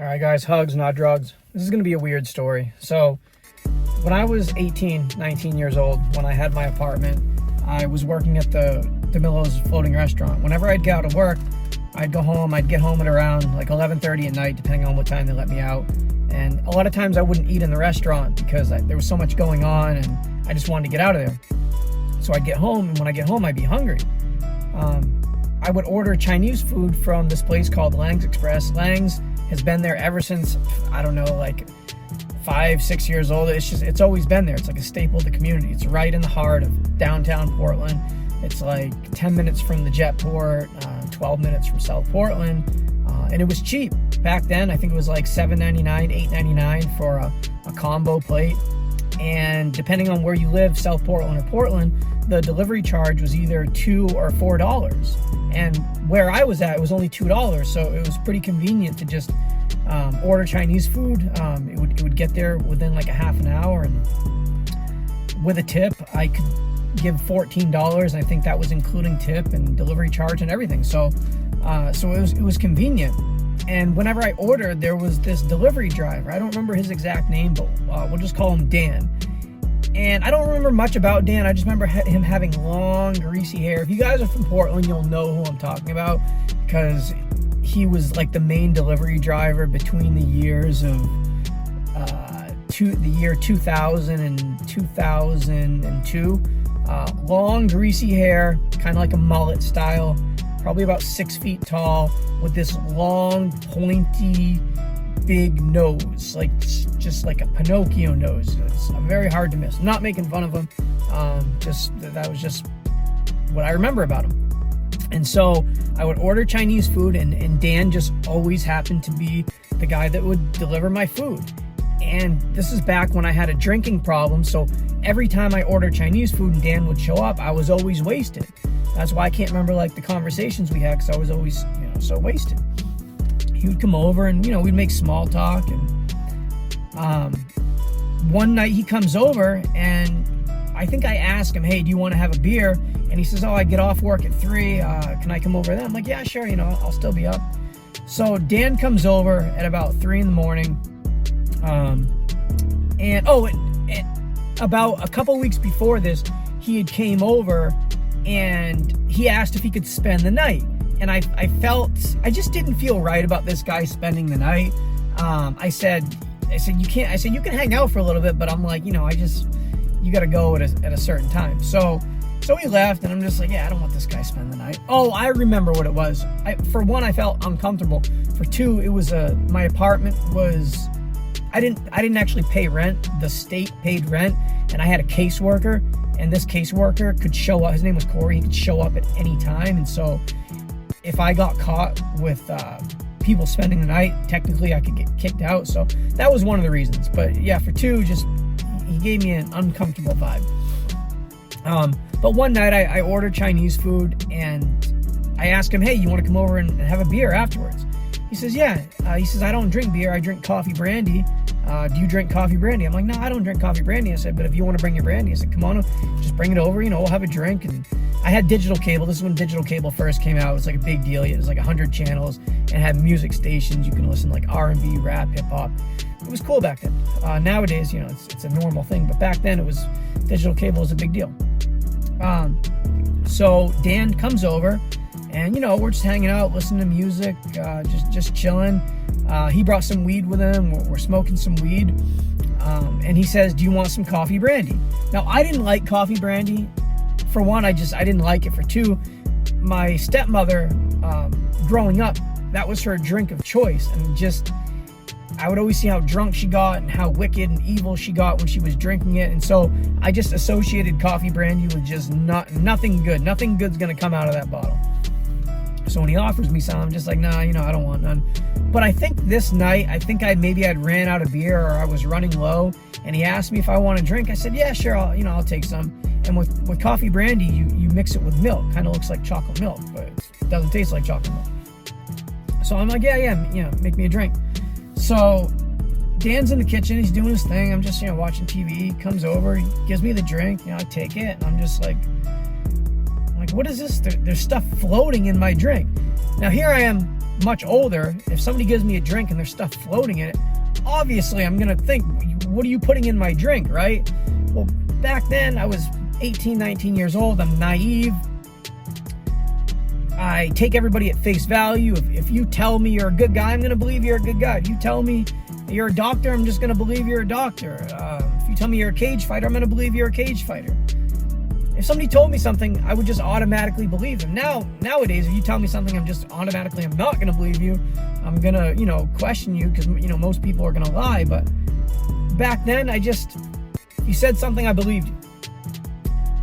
All right, guys, hugs, not drugs. This is going to be a weird story. So when I was 18, 19 years old, when I had my apartment, I was working at the DeMillo's floating restaurant. Whenever I'd get out of work, I'd go home. I'd get home at around like 11:30 at night, depending on what time they let me out. And a lot of times I wouldn't eat in the restaurant because there was so much going on and I just wanted to get out of there. So I'd get home, and when I get home, I'd be hungry. I would order Chinese food from this place called Lang's Express. Lang's has been there ever since, I don't know, like 5-6 years old. It's always been there. It's like a staple of the community. It's right in the heart of downtown Portland. It's like 10 minutes from the Jetport, 12 minutes from South Portland, and it was cheap. Back then, I think it was like $7.99, $8.99 for a combo plate. And depending on where you live, South Portland or Portland, the delivery charge was either $2 or $4. And where I was at, it was only $2, so it was pretty convenient to just order Chinese food. It would get there within like a half an hour, and with a tip, I could give $14. I think that was including tip and delivery charge and everything. So it was convenient. And whenever I ordered, there was this delivery driver. I don't remember his exact name, but we'll just call him Dan. And I don't remember much about Dan. I just remember him having long, greasy hair. If you guys are from Portland, you'll know who I'm talking about, because he was like the main delivery driver between the years of the year 2000 and 2002. Long, greasy hair, kind of like a mullet style, probably about 6 feet tall, with this long, pointy, big nose, like just like a Pinocchio nose. It's very hard to miss. I'm not making fun of him. That was just what I remember about him. And so I would order Chinese food, and Dan just always happened to be the guy that would deliver my food. And this is back when I had a drinking problem, so every time I ordered Chinese food and Dan would show up, I was always wasted. That's why I can't remember like the conversations we had, because I was always, so wasted. He would come over and, we'd make small talk. And one night he comes over, and I think I asked him, hey, do you want to have a beer? And he says, I get off work at 3. Can I come over then? I'm like, yeah, sure. I'll still be up. So Dan comes over at about 3 in the morning. And about a couple weeks before this, he had came over and he asked if he could spend the night. And I just didn't feel right about this guy spending the night. I said, you can't. I said, you can hang out for a little bit, but I'm like, you got to go at a certain time. So he left, and I'm just like, yeah, I don't want this guy to spend the night. Oh, I remember what it was. For one, I felt uncomfortable. For two, it was my apartment was, I didn't actually pay rent. The state paid rent, and I had a caseworker, and this caseworker could show up. His name was Corey. He could show up at any time, and so if I got caught with people spending the night, technically I could get kicked out. So that was one of the reasons. But yeah, for two, just he gave me an uncomfortable vibe. But one night I ordered Chinese food, and I asked him, hey, you want to come over and have a beer afterwards? He says, yeah. He says, I don't drink beer. I drink coffee brandy. Do you drink coffee brandy? I'm like, no, I don't drink coffee brandy. I said, but if you want to bring your brandy, I said, come on, just bring it over. We'll have a drink. And I had digital cable. This is when digital cable first came out. It was like a big deal. It was like 100 channels and had music stations. You can listen to like R&B, rap, hip hop. It was cool back then. Nowadays, it's a normal thing. But back then, digital cable was a big deal. So Dan comes over, and we're just hanging out, listening to music, just chilling. He brought some weed with him. We're smoking some weed, and he says, do you want some coffee brandy? Now, I didn't like coffee brandy. For one, I didn't like it. For two, my stepmother, growing up, that was her drink of choice, and I would always see how drunk she got and how wicked and evil she got when she was drinking it. And so I just associated coffee brandy with just nothing good. Nothing good's going to come out of that bottle. So when he offers me some, I'm just like, nah, I don't want none. But I think this night, I'd ran out of beer, or I was running low, and he asked me if I want a drink. I said, yeah, sure, I'll take some. And with coffee brandy, you mix it with milk. Kind of looks like chocolate milk, but it doesn't taste like chocolate milk. So I'm like, yeah, make me a drink. So Dan's in the kitchen, he's doing his thing. I'm just, watching TV. He comes over, he gives me the drink, I take it, and I'm just like, what is this? There's stuff floating in my drink. Now here I am, much older, if somebody gives me a drink and there's stuff floating in it, obviously I'm gonna think, what are you putting in my drink, right? Well, back then I was 18, 19 years old. I'm naive. I take everybody at face value. If you tell me you're a good guy, I'm gonna believe you're a good guy. If you tell me you're a doctor, I'm just gonna believe you're a doctor. If you tell me you're a cage fighter, I'm gonna believe you're a cage fighter. If somebody told me something, I would just automatically believe them. Nowadays, if you tell me something, I'm not gonna believe you. I'm gonna, question you, because, most people are gonna lie. But back then, if you said something, I believed you.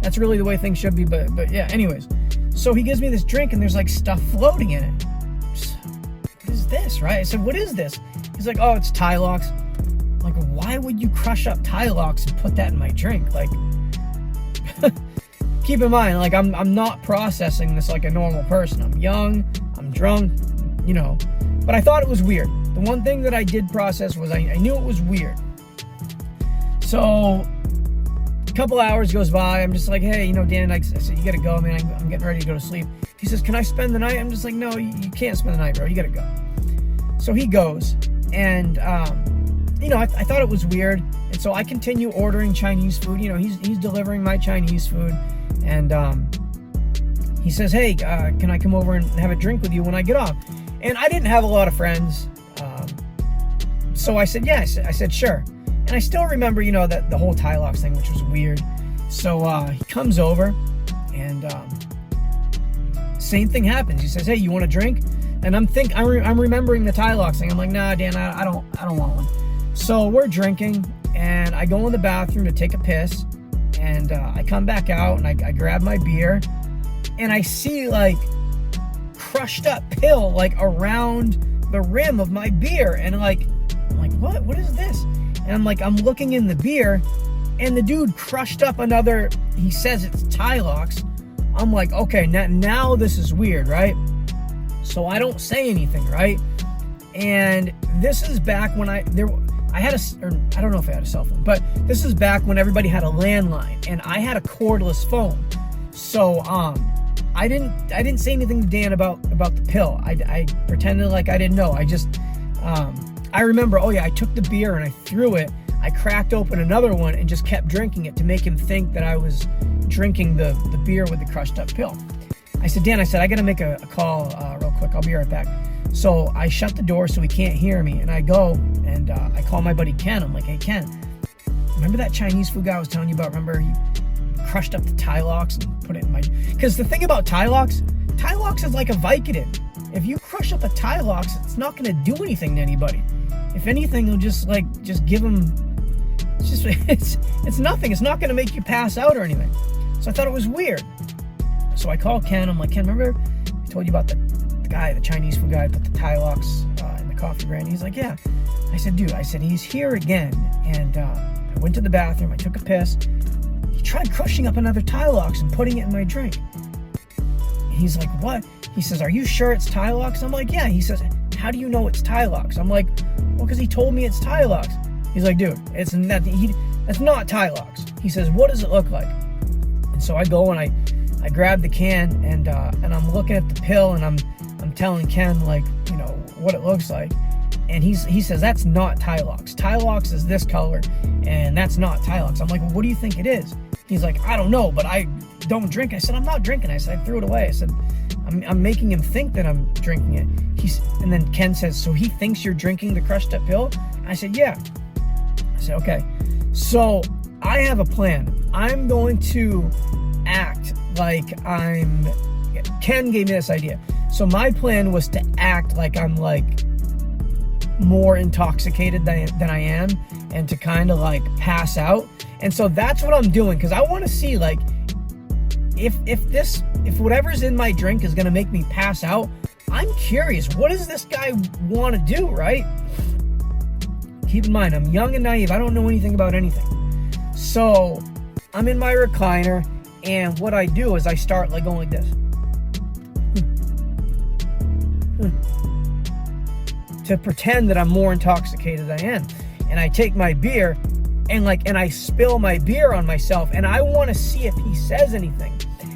That's really the way things should be. But yeah, anyways. So he gives me this drink and there's like stuff floating in it. What is this, right? I said, what is this? He's like, oh, it's Tylox. I'm like, why would you crush up Tylox and put that in my drink? Like, keep in mind, like, I'm not processing this like a normal person. I'm young, I'm drunk, but I thought it was weird. The one thing that I did process was I knew it was weird. So a couple hours goes by. I'm just like, hey, Dan, I said, you gotta go, man. I'm getting ready to go to sleep. He says, can I spend the night? I'm just like, no, you can't spend the night, bro. You gotta go. So he goes, and I thought it was weird, and so I continue ordering Chinese food. He's delivering my Chinese food, and he says, hey, can I come over and have a drink with you when I get off? And I didn't have a lot of friends, so I said, yeah. I said, sure. And I still remember, that the whole Tylox thing, which was weird. So he comes over, and same thing happens. He says, hey, you want a drink? And I'm remembering the Tylox thing. I'm like, nah, Dan, I don't want one. So we're drinking, and I go in the bathroom to take a piss, and I come back out, and I grab my beer, and I see like crushed up pill like around the rim of my beer, and I'm like, what is this? And I'm looking in the beer, and the dude crushed up another, he says it's Tylox. I'm like, okay, now this is weird, right? So I don't say anything, right? And this is back when I don't know if I had a cell phone, but this is back when everybody had a landline, and I had a cordless phone. So I didn't say anything to Dan about the pill. I pretended like I didn't know. I remember, oh yeah, I took the beer and I threw it. I cracked open another one and just kept drinking it to make him think that I was drinking the beer with the crushed up pill. I said, Dan, I got to make a call real quick. I'll be right back. So I shut the door so he can't hear me, and I go and I call my buddy Ken. I'm like, hey, Ken, remember that Chinese food guy I was telling you about? Remember he crushed up the Tylox and put it in my... Because the thing about Tylox is like a Vicodin. If you crush up a Tylox, it's not going to do anything to anybody. If anything, it'll just give them... It's nothing. It's not going to make you pass out or anything. So I thought it was weird. So I called Ken. I'm like, Ken, remember I told you about the guy, the Chinese food guy, put the Tylox in the coffee brand? He's like, yeah. I said, dude, he's here again. And I went to the bathroom. I took a piss. He tried crushing up another Tylox and putting it in my drink. And he's like, what? He says, are you sure it's Tylox? I'm like, yeah. He says, how do you know it's Tylox? I'm like, well, because he told me it's Tylox. He's like, dude, it's nothing. That's not Tylox. He says, what does it look like? And so I go and I grab the can, and I'm looking at the pill, and I'm telling Ken, like, what it looks like. And he says, that's not Tylox. Tylox is this color, and that's not Tylox. I'm like, well, what do you think it is? He's like, I don't know, but I don't drink. I said, I'm not drinking. I said, I threw it away. I said, I'm making him think that I'm drinking it. And then Ken says, so he thinks you're drinking the crushed up pill? I said, yeah. I said, okay. So I have a plan. I'm going to act like Ken gave me this idea. So my plan was to act like I'm like more intoxicated than I am, and to kind of like pass out. And so that's what I'm doing, because I want to see like if whatever's in my drink is going to make me pass out. I'm curious, what does this guy want to do, right? Keep in mind, I'm young and naive. I don't know anything about anything. So I'm in my recliner, and what I do is I start like going like this. To pretend that I'm more intoxicated than I am. And I take my beer and I spill my beer on myself, and I want to see if he says anything.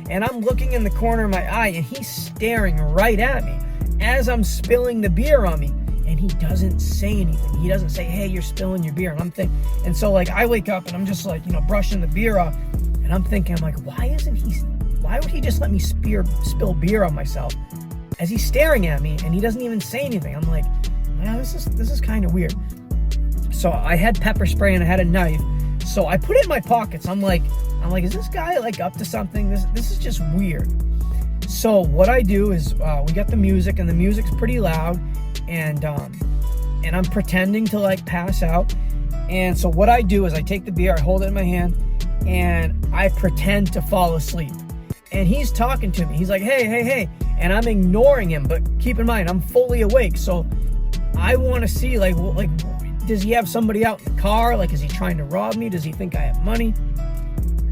And I'm looking in the corner of my eye, and he's staring right at me. as I'm spilling the beer on me, and he doesn't say anything. He doesn't say, hey, you're spilling your beer. And I'm thinking, and so like I wake up and I'm just like, brushing the beer off, and I'm thinking, I'm like, why would he just let me spill beer on myself as he's staring at me and he doesn't even say anything? I'm like, wow, this is kind of weird. So I had pepper spray and I had a knife. So I put it in my pockets. I'm like, is this guy like up to something? This is just weird. So what I do is we got the music, and the music's pretty loud, and I'm pretending to like pass out. And so what I do is I take the beer, I hold it in my hand, and I pretend to fall asleep. And he's talking to me. He's like, hey, and I'm ignoring him. But keep in mind, I'm fully awake, so I want to see like does he have somebody out in the car? Like, is he trying to rob me? Does he think I have money?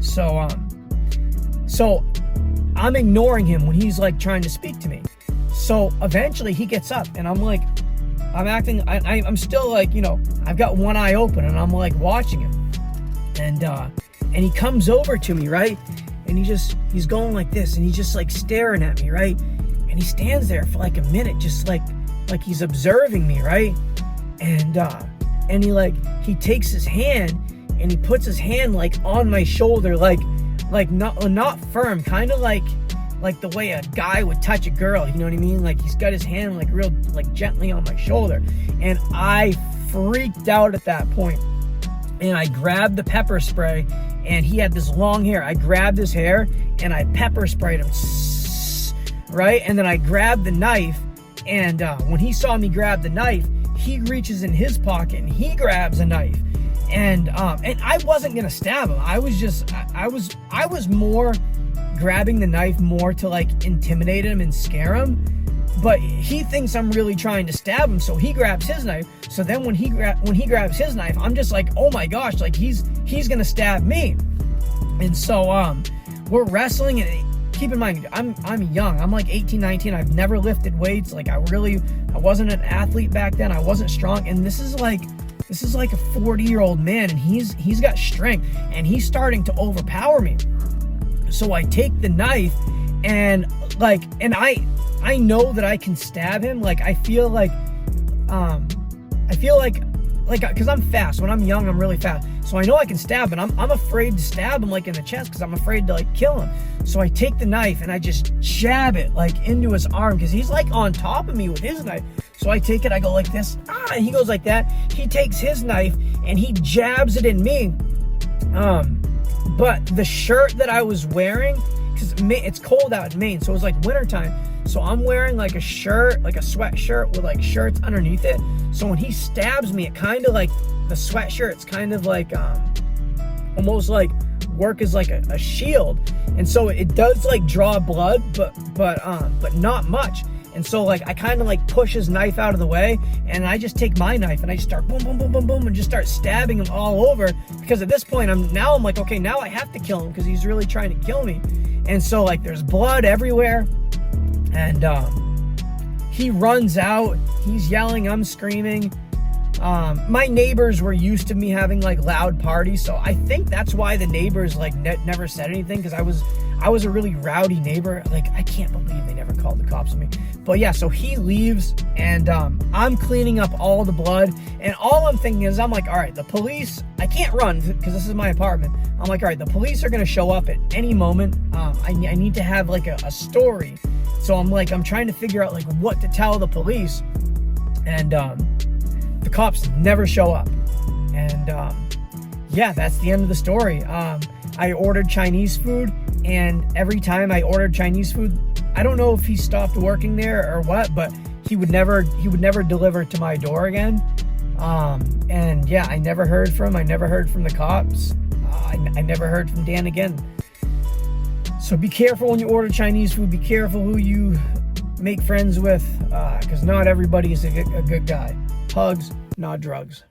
So I'm ignoring him when he's like trying to speak to me. So eventually he gets up, and I'm like, I'm still like, I've got one eye open, and I'm like watching him. And he comes over to me, right? And he's going like this, and he's just like staring at me, right? And he stands there for like a minute, just like he's observing me, right? And he takes his hand and he puts his hand like on my shoulder, like not firm, kind of like the way a guy would touch a girl, you know what I mean? Like he's got his hand like real like gently on my shoulder. And I freaked out at that point. And I grabbed the pepper spray, and he had this long hair. I grabbed his hair and I pepper sprayed him, right? And then I grabbed the knife, and when he saw me grab the knife, he reaches in his pocket and he grabs a knife. And I wasn't gonna stab him. I was more grabbing the knife more to like intimidate him and scare him. But he thinks I'm really trying to stab him, so he grabs his knife. So then when he grabs his knife, I'm just like, oh my gosh, like he's gonna stab me. And so we're wrestling, and keep in mind, I'm young. I'm like 18, 19. I've never lifted weights. Like I wasn't an athlete back then. I wasn't strong. And this is like a 40-year-old man, and he's got strength, and he's starting to overpower me. So I take the knife, and I know that I can stab him. Like I feel like because I'm fast. When I'm young, I'm really fast. So I know I can stab, and I'm afraid to stab him like in the chest because I'm afraid to like kill him. So I take the knife and I just jab it like into his arm because he's like on top of me with his knife. So I take it, I go like this, and he goes like that. He takes his knife and he jabs it in me. But the shirt that I was wearing, because it's cold out in Maine, so it was like wintertime. So I'm wearing like a shirt, like a sweatshirt with like shirts underneath it. So when he stabs me, it kind of like the sweatshirt's kind of like almost like work as like a shield. And so it does like draw blood, but not much. And so like I kind of like push his knife out of the way, and I just take my knife and I just start boom, boom, boom, boom, boom, and just start stabbing him all over. Because at this point I'm like, okay, now I have to kill him because he's really trying to kill me. And so like there's blood everywhere. And he runs out, he's yelling, I'm screaming. My neighbors were used to me having like loud parties, so I think that's why the neighbors like never said anything, because I was a really rowdy neighbor. Like I can't believe they never called the cops on me. But yeah, so he leaves, and I'm cleaning up all the blood, and all I'm thinking is, I'm like, all right, the police, I can't run because this is my apartment. I'm like, all right, the police are gonna show up at any moment. I need to have like a story. So I'm trying to figure out like what to tell the police, and the cops never show up. And yeah, that's the end of the story. I ordered Chinese food, and every time I ordered Chinese food, I don't know if he stopped working there or what, but he would never deliver to my door again. And yeah, I never heard from him. I never heard from the cops. I never heard from Dan again. So be careful when you order Chinese food. Be careful who you make friends with, because not everybody is a good guy. Hugs, not drugs.